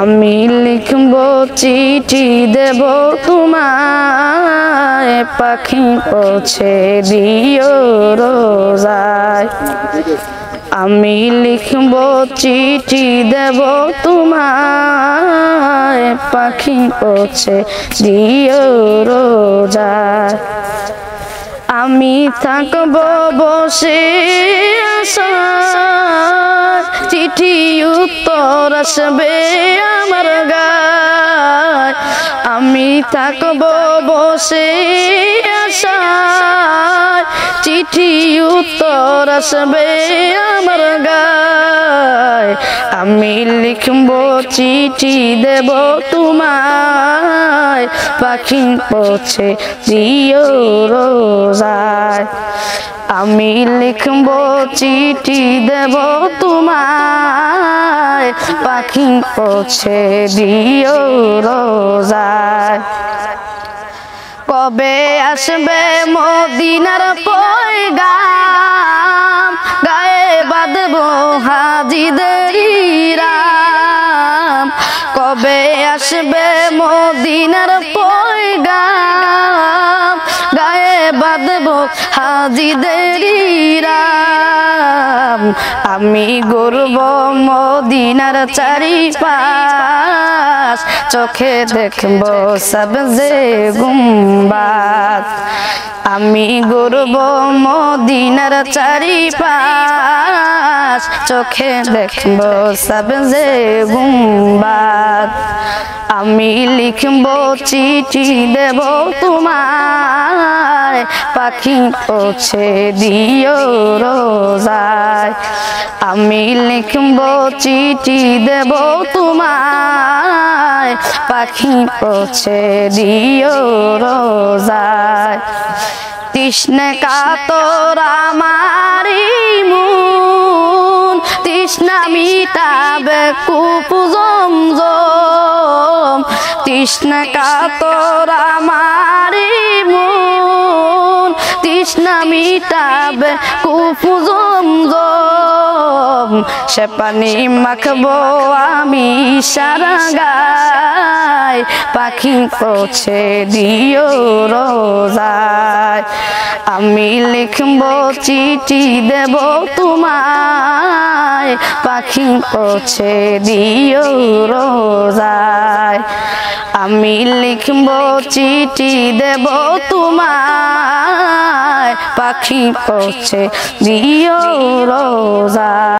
আমি লিখব চিঠি দেব তোমায়, পাখি পৌঁছে দিও রোজায়। আমি লিখব চিঠি দেব তোমায়, পাখি পৌঁছে দিও রোজায়। আমি থাকব বসে আশায়, চিঠি উত্তর আসবে আমার গায়। আমি থাকব বসে আশায়, চিঠি উত্তর আসবে আমার গায়। আমি লিখব চিঠি দেব তোমায়, পাখি পৌঁছে দিও রোজায়। আমি লিখব চিঠি দেব তোমায়, পাখি পৌঁছে দিও রোজায়। কবে আসবে মদিনার পয়গাম, গায়ে বাঁধব হাজিদের রাম। কবে আসবে মদিনার পয়গাম, গায়ে বাঁধব হাজিদের রাম। আমি ঘুরব মদিনার চারিপাশ, চোখে দেখব সবজে গুম্বাদ। আমি ঘুরব মদিনার চারিপাশ, চোখে দেখব সবজে গুম্বাদ। আমি লিখব চিঠি দেব তোমায়, পাখি পৌঁছে দিও রোজায়। আমি লিখব চিঠি দেব তোমায়, পাখি পৌঁছে দিও রোজায়। তৃষ্ণা কাতর আমারি মন, তৃষ্ণা মিটাবে কূপ জমজম। তৃষ্ণা কাতর আমারি মন, তৃষ্ণা মিটাবে কূপ জমজম। সে পানি মাখবো আমি সারা গায়, পাখি পৌঁছে দিও রোজায়। আমি লিখব চিঠি দেব তোমায়, পাখি পৌঁছে দিও রোজায়। আমি লিখব চিঠি দেব তোমায়, পাখি পৌঁছে দিও রোজায়।